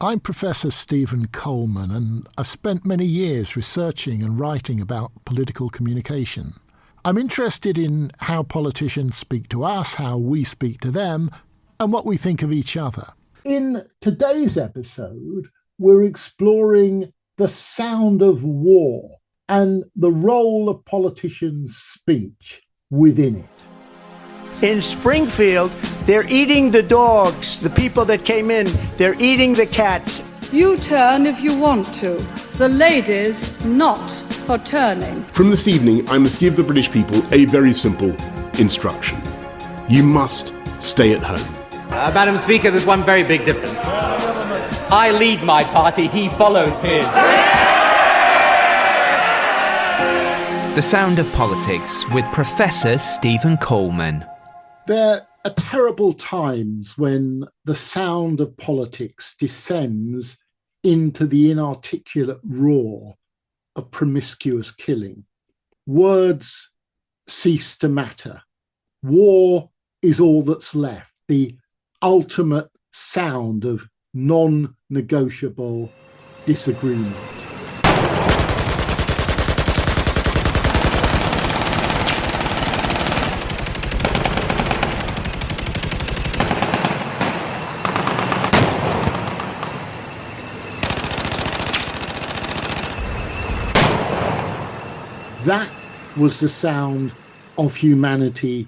I'm Professor Stephen Coleman, and I've spent many years researching and writing about political communication. I'm interested in how politicians speak to us, how we speak to them, and what we think of each other. In today's episode, we're exploring the sound of war and the role of politicians' speech within it. In Springfield, they're eating the dogs, the people that came in, they're eating the cats. You turn if you want to. The ladies not for turning. From this evening, I must give the British people a very simple instruction. You must stay at home. Madam Speaker, there's one very big difference. I lead my party, he follows his. The Sound of Politics with Professor Stephen Coleman. There are terrible times when the sound of politics descends into the inarticulate roar of promiscuous killing. Words cease to matter. War is all that's left, the ultimate sound of non-negotiable disagreement. That was the sound of humanity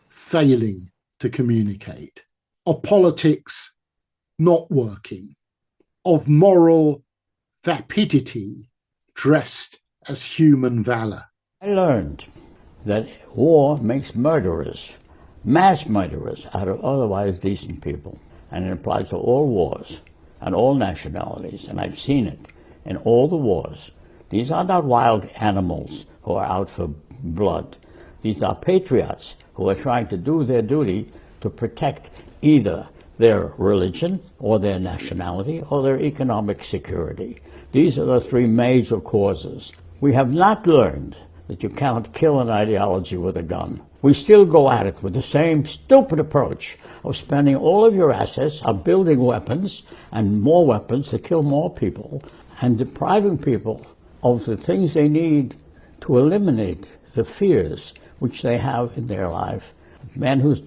failing to communicate, of politics not working, of moral vapidity dressed as human valor. I learned that war makes murderers, mass murderers, out of otherwise decent people. And it applies to all wars and all nationalities, and I've seen it in all the wars. These are not wild animals who are out for blood. These are patriots who are trying to do their duty to protect either their religion or their nationality or their economic security. These are the three major causes. We have not learned that you can't kill an ideology with a gun. We still go at it with the same stupid approach of spending all of your assets on building weapons and more weapons to kill more people and depriving people of the things they need to eliminate the fears which they have in their life. A man who's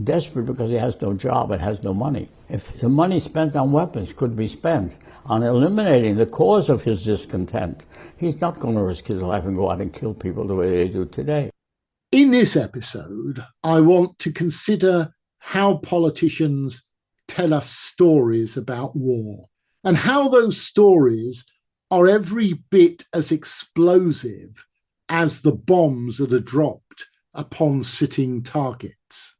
desperate because he has no job and has no money. If the money spent on weapons could be spent on eliminating the cause of his discontent, he's not going to risk his life and go out and kill people the way they do today. In this episode, I want to consider how politicians tell us stories about war and how those stories are every bit as explosive as the bombs that are dropped upon sitting targets.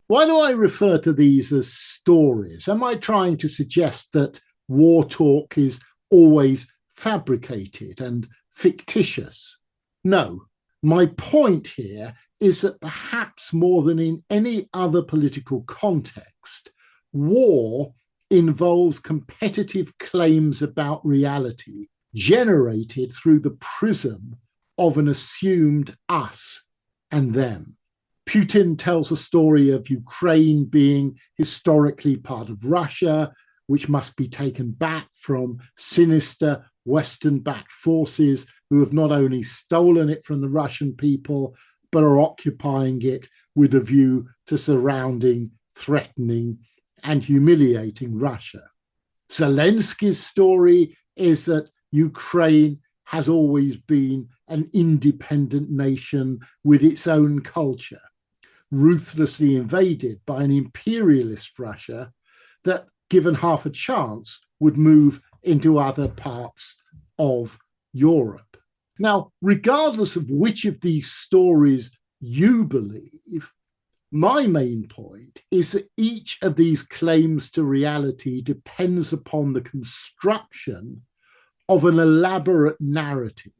Why do I refer to these as stories? Am I trying to suggest that war talk is always fabricated and fictitious? No. My point here is that perhaps more than in any other political context, war involves competitive claims about reality generated through the prism of an assumed us and them. Putin tells a story of Ukraine being historically part of Russia, which must be taken back from sinister Western-backed forces who have not only stolen it from the Russian people, but are occupying it with a view to surrounding, threatening, and humiliating Russia. Zelensky's story is that Ukraine has always been an independent nation with its own culture, ruthlessly invaded by an imperialist Russia that, given half a chance, would move into other parts of Europe. Now, regardless of which of these stories you believe, my main point is that each of these claims to reality depends upon the construction of an elaborate narrative,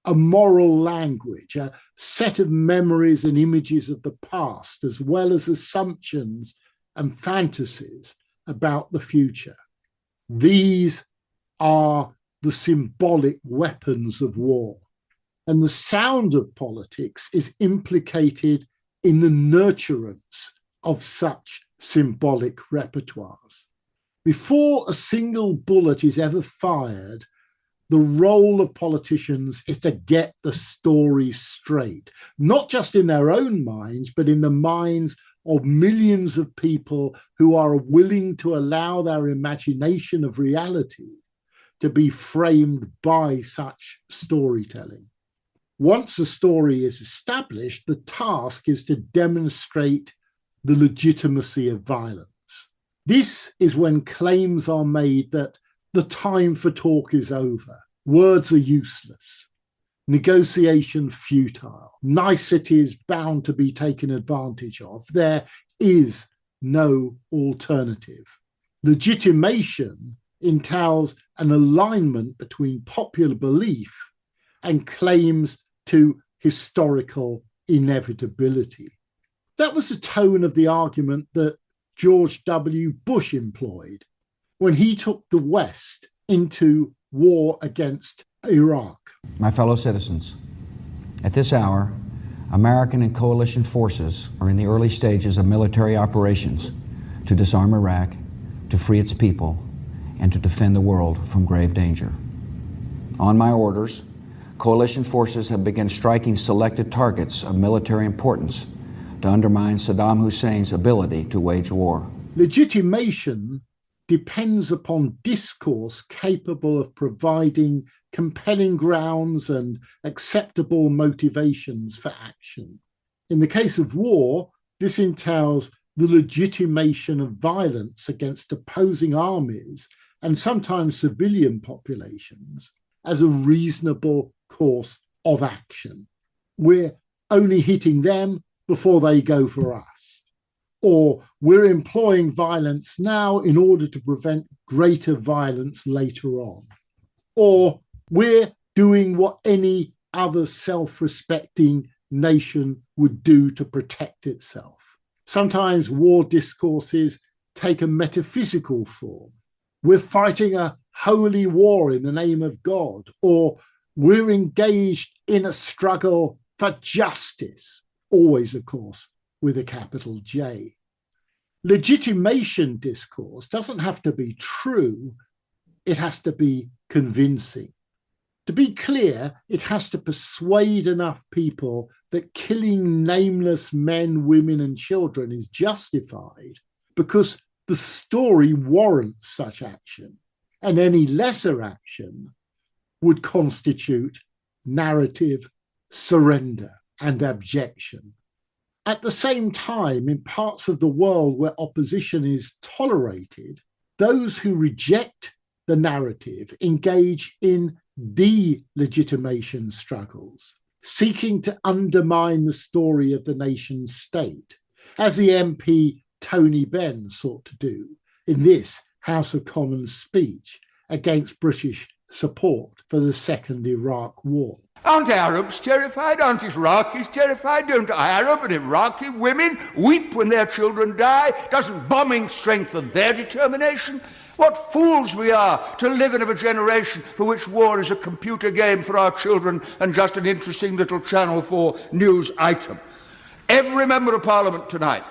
a moral language, a set of memories and images of the past, as well as assumptions and fantasies about the future. These are the symbolic weapons of war. And the sound of politics is implicated in the nurturance of such symbolic repertoires. Before a single bullet is ever fired, the role of politicians is to get the story straight, not just in their own minds, but in the minds of millions of people who are willing to allow their imagination of reality to be framed by such storytelling. Once a story is established, the task is to demonstrate the legitimacy of violence. This is when claims are made that the time for talk is over, words are useless, negotiation futile, niceties bound to be taken advantage of. There is no alternative. Legitimation entails an alignment between popular belief and claims to historical inevitability. That was the tone of the argument that George W. Bush employed when he took the West into war against Iraq. My fellow citizens, at this hour, American and coalition forces are in the early stages of military operations to disarm Iraq, to free its people, and to defend the world from grave danger. On my orders, coalition forces have begun striking selected targets of military importance to undermine Saddam Hussein's ability to wage war. Legitimation depends upon discourse capable of providing compelling grounds and acceptable motivations for action. In the case of war, this entails the legitimation of violence against opposing armies and sometimes civilian populations as a reasonable course of action. We're only hitting them before they go for us. Or we're employing violence now in order to prevent greater violence later on. Or we're doing what any other self-respecting nation would do to protect itself. Sometimes war discourses take a metaphysical form. We're fighting a holy war in the name of God, or we're engaged in a struggle for justice, always, of course, with a capital J. Legitimation discourse doesn't have to be true, it has to be convincing. To be clear, it has to persuade enough people that killing nameless men, women, and children is justified because the story warrants such action, and any lesser action would constitute narrative surrender and abjection. At the same time, in parts of the world where opposition is tolerated, those who reject the narrative engage in delegitimation struggles, seeking to undermine the story of the nation state, as the MP Tony Benn sought to do in this House of Commons speech against British support for the Second Iraq War. Aren't Arabs terrified? Aren't Iraqis terrified? Don't Arab and Iraqi women weep when their children die? Doesn't bombing strengthen their determination? What fools we are to live in a generation for which war is a computer game for our children and just an interesting little Channel 4 news item. Every member of Parliament tonight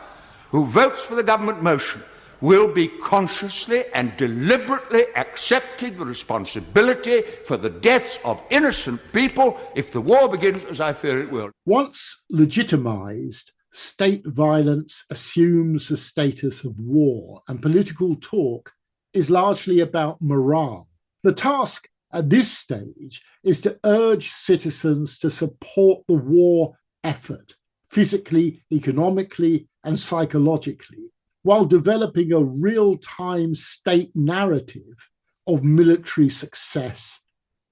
who votes for the government motion will be consciously and deliberately accepting the responsibility for the deaths of innocent people if the war begins, as I fear it will. Once legitimised, state violence assumes the status of war, and political talk is largely about morale. The task at this stage is to urge citizens to support the war effort, physically, economically, and psychologically, while developing a real-time state narrative of military success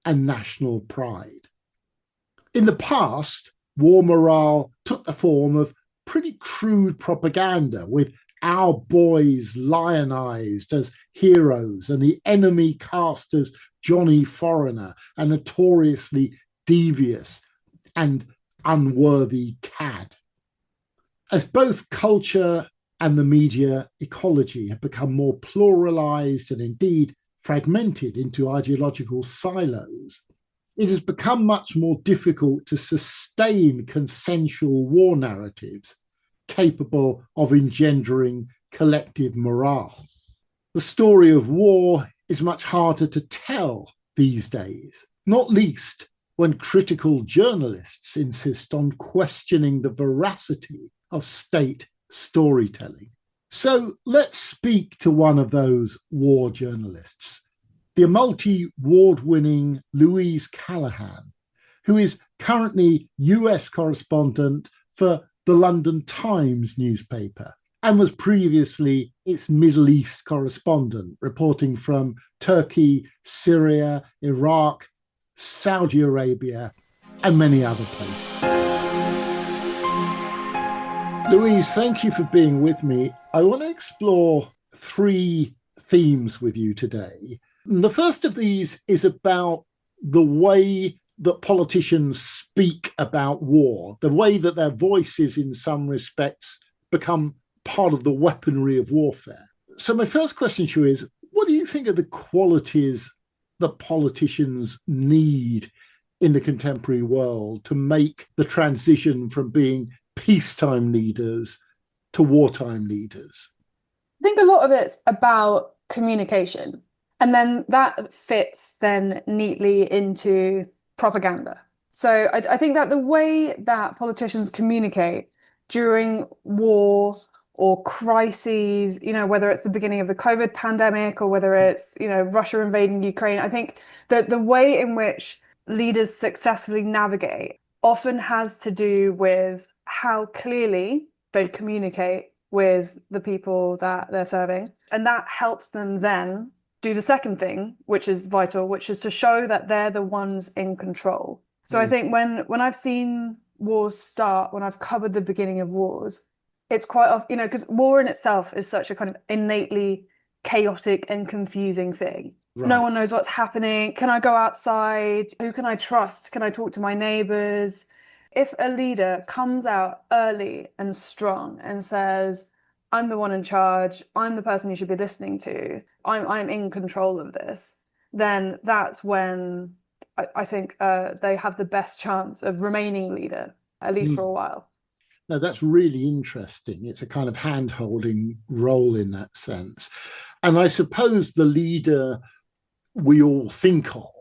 and national pride. In the past, war morale took the form of pretty crude propaganda, with our boys lionized as heroes and the enemy cast as Johnny Foreigner, a notoriously devious and unworthy cad. As both culture and the media ecology have become more pluralized and indeed fragmented into ideological silos, it has become much more difficult to sustain consensual war narratives capable of engendering collective morale. The story of war is much harder to tell these days, not least when critical journalists insist on questioning the veracity of state storytelling. So let's speak to one of those war journalists, the multi-award-winning Louise Callaghan, who is currently US correspondent for the London Times newspaper and was previously its Middle East correspondent, reporting from Turkey, Syria, Iraq, Saudi Arabia, and many other places. Louise, thank you for being with me. I want to explore three themes with you today. And the first of these is about the way that politicians speak about war, the way that their voices in some respects become part of the weaponry of warfare. So my first question to you is, what do you think are the qualities that politicians need in the contemporary world to make the transition from being peacetime leaders to wartime leaders? I think a lot of it's about communication. And then that fits then neatly into propaganda. So I think that the way that politicians communicate during war or crises, whether it's the beginning of the COVID pandemic or whether it's, Russia invading Ukraine, I think that the way in which leaders successfully navigate often has to do with how clearly they communicate with the people that they're serving. And that helps them then do the second thing, which is vital, which is to show that they're the ones in control. So I think when I've seen wars start, when I've covered the beginning of wars, it's quite often, because war in itself is such a kind of innately chaotic and confusing thing. Right. No one knows what's happening. Can I go outside? Who can I trust? Can I talk to my neighbors? If a leader comes out early and strong and says, I'm the one in charge, I'm the person you should be listening to, I'm in control of this, then that's when I think they have the best chance of remaining leader, at least for a while. No, that's really interesting. It's a kind of hand-holding role in that sense. And I suppose the leader we all think of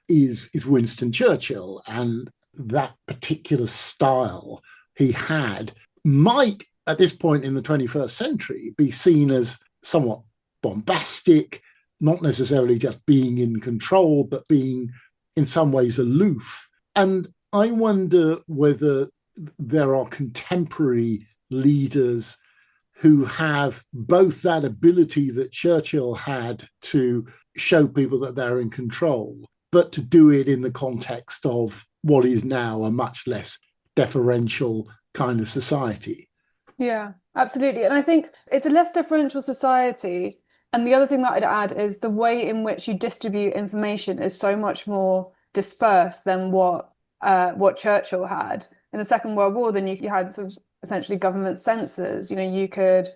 is Winston Churchill, and that particular style he had might, at this point in the 21st century, be seen as somewhat bombastic, not necessarily just being in control, but being in some ways aloof. And I wonder whether there are contemporary leaders who have both that ability that Churchill had to show people that they're in control, but to do it in the context of what is now a much less deferential kind of society. Yeah, absolutely. And I think it's a less deferential society. And the other thing that I'd add is the way in which you distribute information is so much more dispersed than what Churchill had. In the Second World War, then you had sort of essentially government censors. You could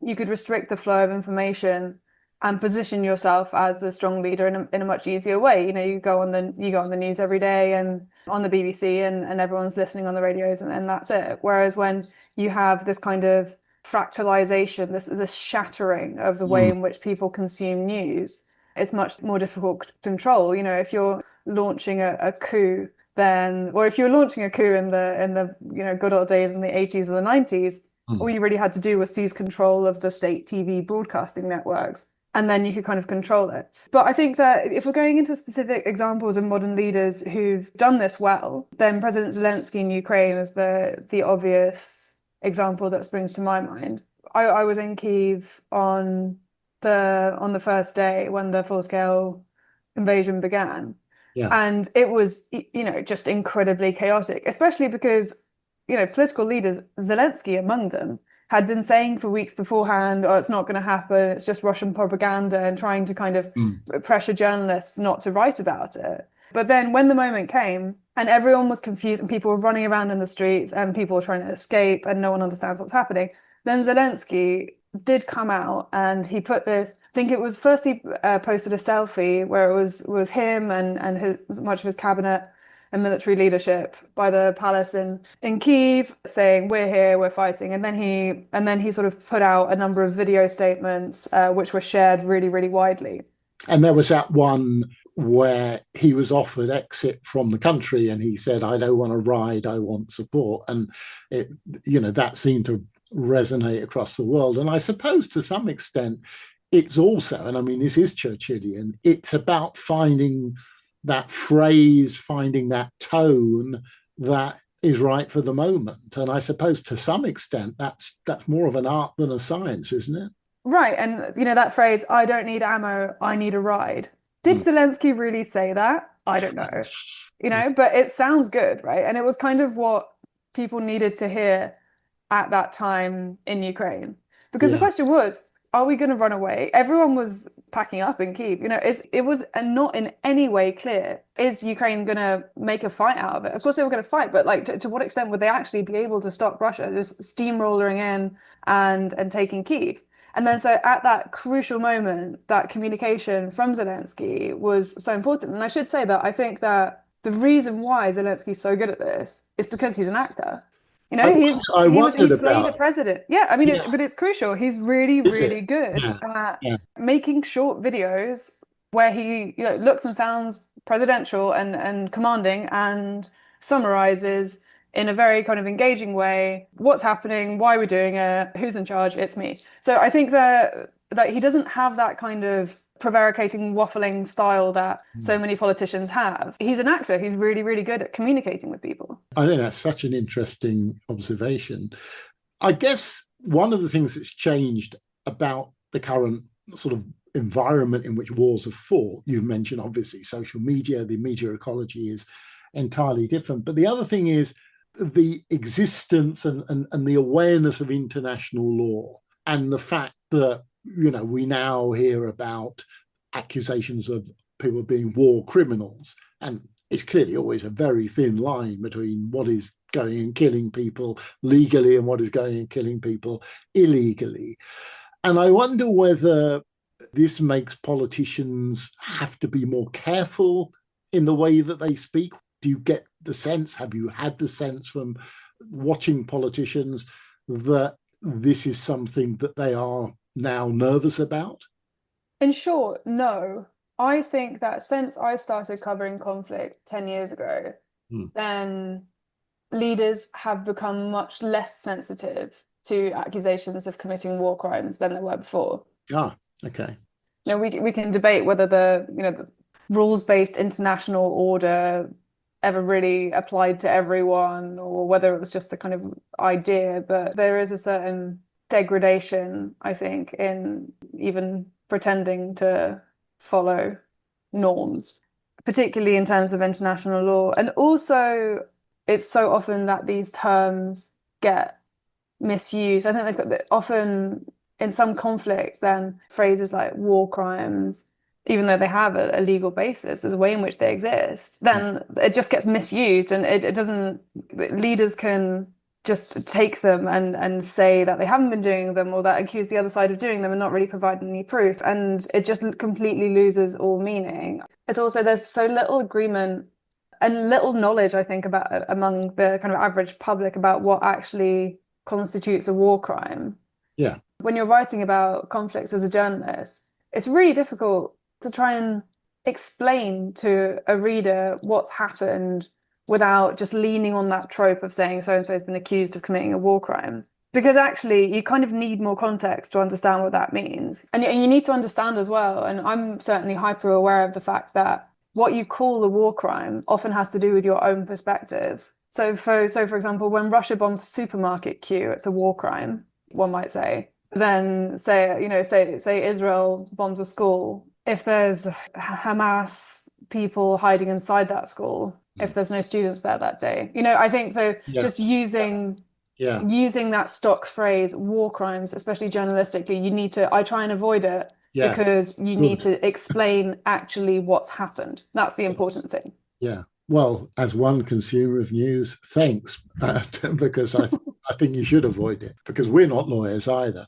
restrict the flow of information and position yourself as a strong leader in a much easier way. You go on the news every day and on the BBC and everyone's listening on the radios and that's it. Whereas when you have this kind of fractalization, this shattering of the way in which people consume news, it's much more difficult to control. If you're launching a coup, or if you were launching a coup in the good old days in the 80s or the 90s, all you really had to do was seize control of the state TV broadcasting networks, and then you could kind of control it. But I think that if we're going into specific examples of modern leaders who've done this well, then President Zelensky in Ukraine is the obvious example that springs to my mind. I was in Kyiv on the first day when the full-scale invasion began. Yeah. And it was, just incredibly chaotic, especially because, political leaders, Zelensky among them, had been saying for weeks beforehand, oh, it's not going to happen, it's just Russian propaganda, and trying to kind of pressure journalists not to write about it. But then when the moment came and everyone was confused and people were running around in the streets and people were trying to escape and no one understands what's happening, then Zelensky did come out and he put this, I think it was first he posted a selfie where it was him and much of his cabinet, and military leadership by the palace in Kyiv, saying we're here, we're fighting. And then he sort of put out a number of video statements which were shared really, really widely. And there was that one where he was offered exit from the country and he said, I don't want to ride, I want support. And that seemed to resonate across the world. And I suppose to some extent it's also, and I mean, this is Churchillian, it's about finding that phrase, finding that tone that is right for the moment. And I suppose to some extent that's more of an art than a science, isn't it? Right. And, that phrase, I don't need ammo, I need a ride. Did Zelensky really say that? I don't know. But it sounds good, right? And it was kind of what people needed to hear at that time in Ukraine. Because the question was, are we going to run away? Everyone was packing up in Kyiv. It was not in any way clear, is Ukraine going to make a fight out of it? Of course they were going to fight, but like to what extent would they actually be able to stop Russia just steamrolling in and taking Kyiv? And then so at that crucial moment, that communication from Zelensky was so important. And I should say that I think that the reason why Zelensky's so good at this is because he's an actor. He played a president. Yeah, I mean, but it's crucial. He's really, really good at making short videos where he looks and sounds presidential and commanding and summarizes in a very kind of engaging way what's happening, why we're doing it, who's in charge, it's me. So I think that he doesn't have that kind of prevaricating, waffling style that so many politicians have. He's an actor. He's really, really good at communicating with people. I think that's such an interesting observation. I guess one of the things that's changed about the current sort of environment in which wars are fought, you've mentioned obviously social media, the media ecology is entirely different. But the other thing is the existence and the awareness of international law and the fact that we now hear about accusations of people being war criminals. And it's clearly always a very thin line between what is going and killing people legally and what is going and killing people illegally. And I wonder whether this makes politicians have to be more careful in the way that they speak. Do you get the sense, have you had the sense from watching politicians that this is something that they are now nervous about? In short, no. I think that since I started covering conflict 10 years ago, then leaders have become much less sensitive to accusations of committing war crimes than they were before. Ah, okay. Now we can debate whether the rules-based international order ever really applied to everyone or whether it was just the kind of idea, but there is a certain degradation, I think, in even pretending to follow norms, particularly in terms of international law. And also, it's so often that these terms get misused. I think they've got often in some conflicts, then phrases like war crimes, even though they have a legal basis, there's a way in which they exist, then it just gets misused and it doesn't, leaders can just take them and say that they haven't been doing them or that accuse the other side of doing them and not really providing any proof. And it just completely loses all meaning. It's also, there's so little agreement and little knowledge, I think, about among the kind of average public about what actually constitutes a war crime. Yeah. When you're writing about conflicts as a journalist, it's really difficult to try and explain to a reader what's happened without just leaning on that trope of saying so-and-so has been accused of committing a war crime. Because actually, you kind of need more context to understand what that means. And you need to understand as well, and I'm certainly hyper aware of the fact that what you call a war crime often has to do with your own perspective. So for example, when Russia bombs a supermarket queue, it's a war crime, one might say. Then say Israel bombs a school. If there's Hamas people hiding inside that school, if there's no students there that day, I think so. Yeah. Just using that stock phrase, war crimes, especially journalistically, I try and avoid it because you need to explain actually what's happened. That's the important thing. Yeah. Well, as one consumer of news, thanks, because I think you should avoid it because we're not lawyers either.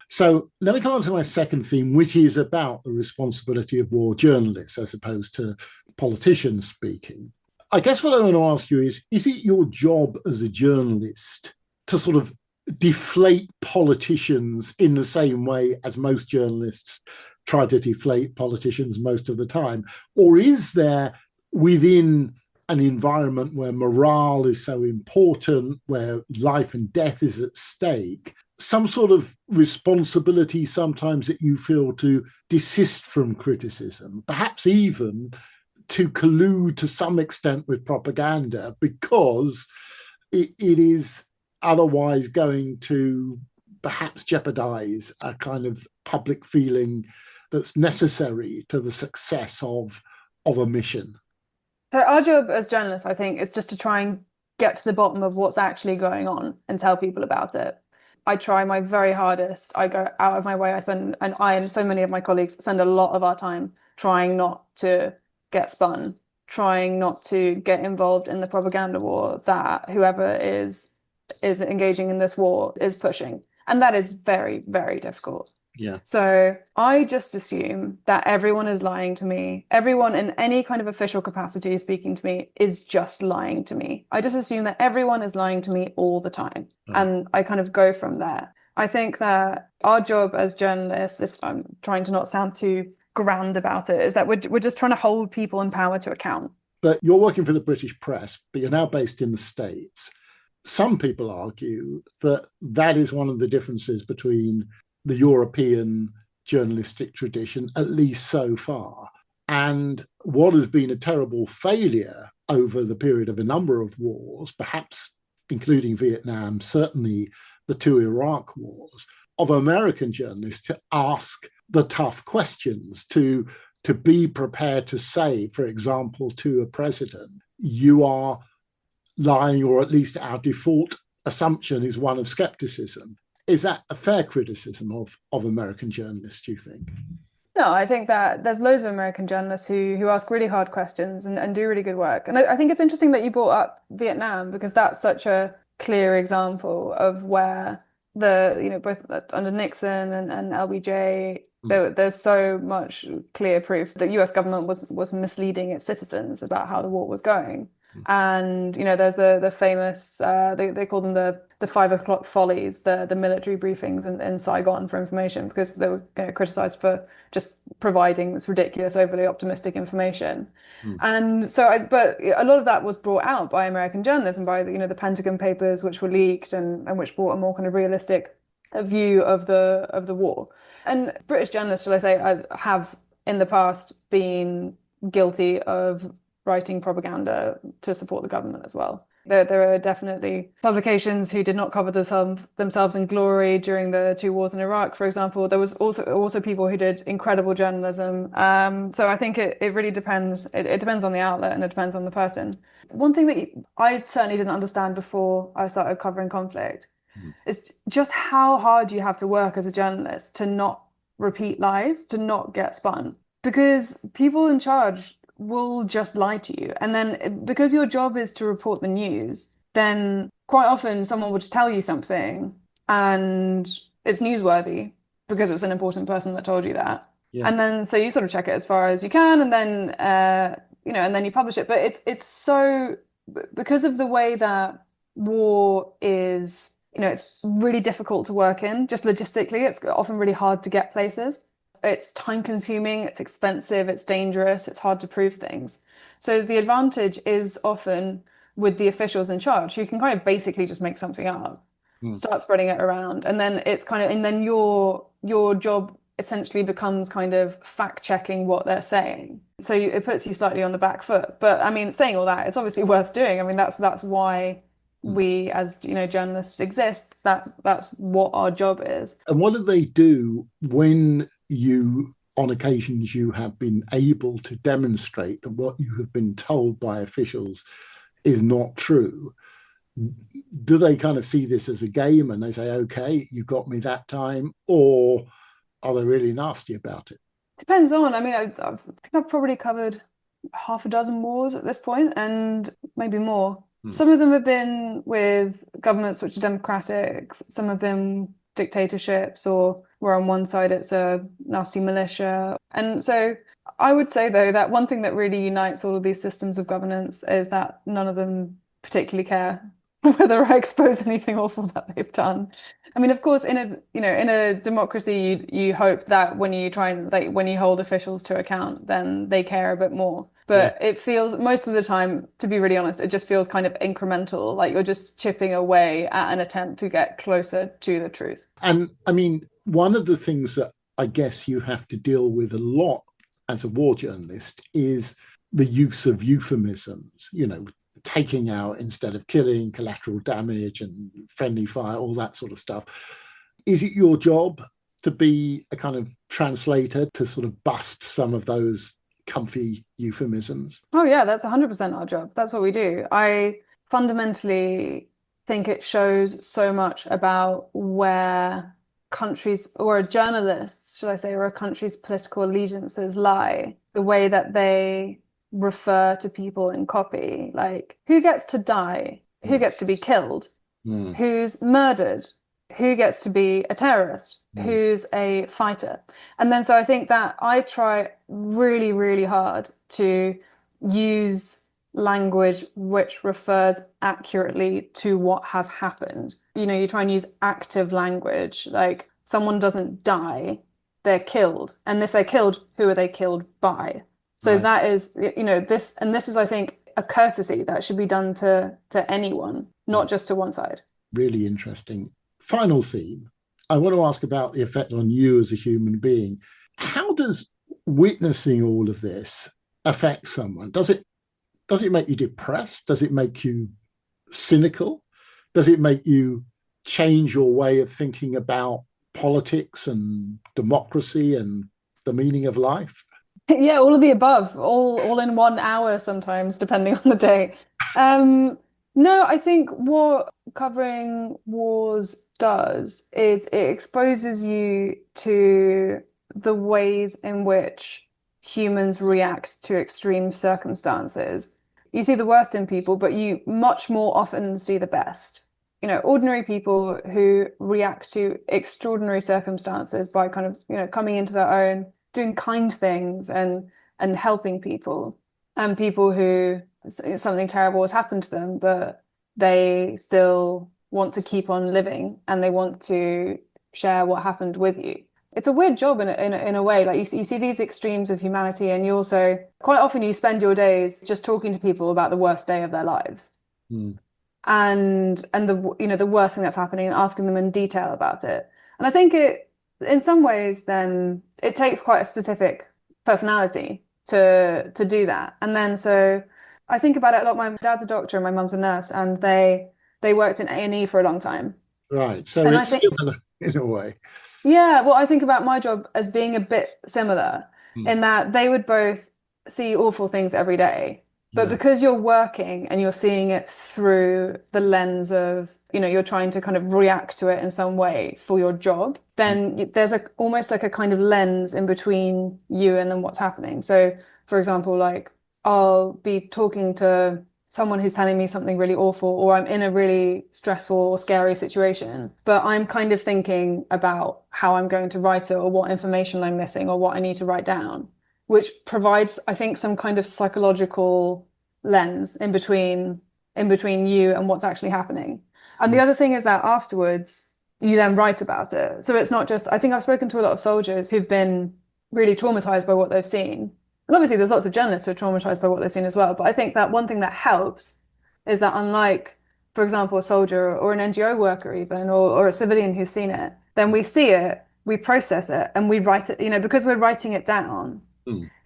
So let me come on to my second theme, which is about the responsibility of war journalists as opposed to politicians speaking. I guess what I want to ask you is it your job as a journalist to sort of deflate politicians in the same way as most journalists try to deflate politicians most of the time? Or is there, within an environment where morale is so important, where life and death is at stake, some sort of responsibility sometimes that you feel to desist from criticism, perhaps even to collude to some extent with propaganda, because it is otherwise going to perhaps jeopardize a kind of public feeling that's necessary to the success of a mission? So our job as journalists, I think, is just to try and get to the bottom of what's actually going on and tell people about it. I try my very hardest. I go out of my way. I and so many of my colleagues spend a lot of our time trying not to get spun, trying not to get involved in the propaganda war that whoever is engaging in this war is pushing. And that is very, very difficult. Yeah. So I just assume that everyone is lying to me. Everyone in any kind of official capacity speaking to me is just lying to me. I just assume that everyone is lying to me all the time. Right. And I kind of go from there. I think that our job as journalists, if I'm trying to not sound too grand about it, is that we're just trying to hold people in power to account. But you're working for the British press, but you're now based in the States. Some people argue that that is one of the differences between the European journalistic tradition, at least so far, and what has been a terrible failure over the period of a number of wars, perhaps including Vietnam, certainly the two Iraq wars, of American journalists to ask the tough questions, to be prepared to say, for example, to a president, you are lying, or at least our default assumption is one of skepticism. Is that a fair criticism of American journalists, do you think? No, I think that there's loads of American journalists who ask really hard questions and do really good work. And I think it's interesting that you brought up Vietnam, because that's such a clear example of where both under Nixon and LBJ, there's so much clear proof that the US government was misleading its citizens about how the war was going. And there's the famous they call them the 5 o'clock follies, the military briefings in Saigon for information, because they were criticized for just providing this ridiculous, overly optimistic information. And so, but a lot of that was brought out by American journalism, by the Pentagon Papers, which were leaked and which brought a more kind of realistic view of the war. And British journalists, shall I say, have in the past been guilty of writing propaganda to support the government as well. There are definitely publications who did not cover themselves in glory during the two wars in Iraq, for example. There was also people who did incredible journalism. So I think it really depends. It depends on the outlet and it depends on the person. One thing that I certainly didn't understand before I started covering conflict is just how hard you have to work as a journalist to not repeat lies, to not get spun. Because people in charge will just lie to you. And then because your job is to report the news, then quite often someone will just tell you something and it's newsworthy because it's an important person that told you that. Yeah. And then so you sort of check it as far as you can, and then and then you publish it. But it's so, because of the way that war is, it's really difficult to work in, just logistically, it's often really hard to get places. It's time consuming, it's expensive, it's dangerous, it's hard to prove things. So the advantage is often with the officials in charge, who can kind of basically just make something up, start spreading it around. And then then your job essentially becomes kind of fact checking what they're saying. So it puts you slightly on the back foot. But I mean, saying all that, it's obviously worth doing. I mean, that's why we as journalists exist. That's what our job is. And what do they do when on occasions you have been able to demonstrate that what you have been told by officials is not true? Do they kind of see this as a game and they say, okay, you got me that time? Or are they really nasty about it? Depends on. I mean, I think I've probably covered half a dozen wars at this point, and maybe more. Some of them have been with governments which are democratic. Some have been dictatorships, or where on one side it's a nasty militia. And so I would say, though, that one thing that really unites all of these systems of governance is that none of them particularly care whether I expose anything awful that they've done. I mean, of course, in a democracy, you hope that when you when you hold officials to account, then they care a bit more. But it feels, most of the time, to be really honest, it just feels kind of incremental, like you're just chipping away at an attempt to get closer to the truth. And I mean, one of the things that I guess you have to deal with a lot as a war journalist is the use of euphemisms, taking out instead of killing, collateral damage and friendly fire, all that sort of stuff. Is it your job to be a kind of translator to sort of bust some of those comfy euphemisms? Oh yeah, that's 100% our job. That's what we do. I fundamentally think it shows so much about where countries, or journalists, should I say, or a country's political allegiances lie, the way that they refer to people in copy, like who gets to die, who gets to be killed, who's murdered, who gets to be a terrorist, who's a fighter. And then so I think that I try really, really hard to use language which refers accurately to what has happened. You try and use active language, like someone doesn't die, they're killed. And if they're killed, who are they killed by? So that is, this is, I think, a courtesy that should be done to anyone, not just to one side. Really interesting. Final theme. I want to ask about the effect on you as a human being. How does witnessing all of this affect someone? Does it make you depressed? Does it make you cynical? Does it make you change your way of thinking about politics and democracy and the meaning of life? Yeah, all of the above, all in 1 hour sometimes, depending on the day. No, I think what covering wars does is it exposes you to the ways in which humans react to extreme circumstances. You see the worst in people, but you much more often see the best. Ordinary people who react to extraordinary circumstances by kind of, coming into their own, doing kind things and helping people, and people who something terrible has happened to them, but they still want to keep on living and they want to share what happened with you. It's a weird job in a way. Like you see these extremes of humanity, and you also, quite often you spend your days just talking to people about the worst day of their lives. And the worst thing that's happening, and asking them in detail about it. And I think in some ways, then it takes quite a specific personality to do that. And then so I think about it a lot. My dad's a doctor and my mum's a nurse, and they worked in A&E for a long time. Right. So it's similar in a way. Yeah. Well, I think about my job as being a bit similar in that they would both see awful things every day. But because you're working and you're seeing it through the lens of, you're trying to kind of react to it in some way for your job, then there's almost like a kind of lens in between you and then what's happening. So, for example, like I'll be talking to someone who's telling me something really awful, or I'm in a really stressful or scary situation, but I'm kind of thinking about how I'm going to write it, or what information I'm missing, or what I need to write down, which provides, I think, some kind of psychological lens in between you and what's actually happening. And the other thing is that afterwards, you then write about it. So it's not just, I think I've spoken to a lot of soldiers who've been really traumatized by what they've seen. And obviously there's lots of journalists who are traumatized by what they've seen as well. But I think that one thing that helps is that, unlike, for example, a soldier or an NGO worker even, or a civilian who's seen it, then we see it, we process it, and we write it, because we're writing it down.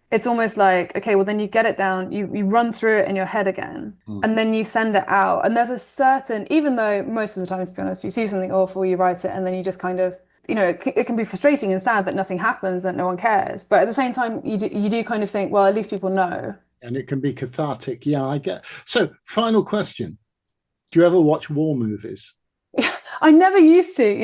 It's almost like, okay, well, then you get it down, you run through it in your head again, and then you send it out. And there's a certain, even though most of the time, to be honest, you see something awful, you write it, and then you just kind of, it can be frustrating and sad that nothing happens, that no one cares. But at the same time, you do kind of think, well, at least people know. And it can be cathartic. Yeah, I get. So, final question. Do you ever watch war movies? I never used to,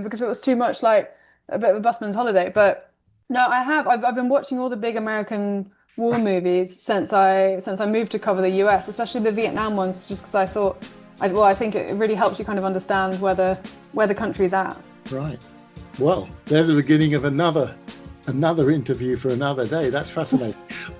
because it was too much like a bit of a busman's holiday. But no, I have. I've been watching all the big American war movies since I moved to cover the US, especially the Vietnam ones, just because I thought, I think it really helps you kind of understand where the country's at. Right. Well, there's the beginning of another another interview for another day. That's fascinating.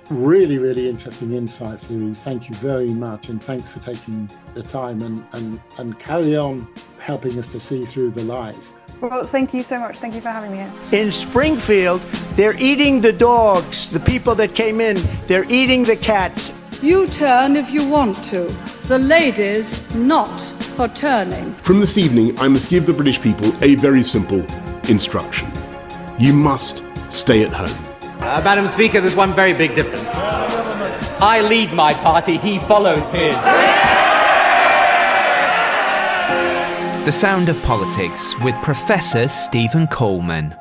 Really, really interesting insights, Louise. Thank you very much. And thanks for taking the time and carry on helping us to see through the lies. Well, thank you so much. Thank you for having me here. In Springfield, they're eating the dogs, the people that came in, they're eating the cats. You turn if you want to. The ladies not for turning. From this evening, I must give the British people a very simple instruction. You must stay at home. Madam Speaker, there's one very big difference. I lead my party, he follows his. The Sound of Politics with Professor Stephen Coleman.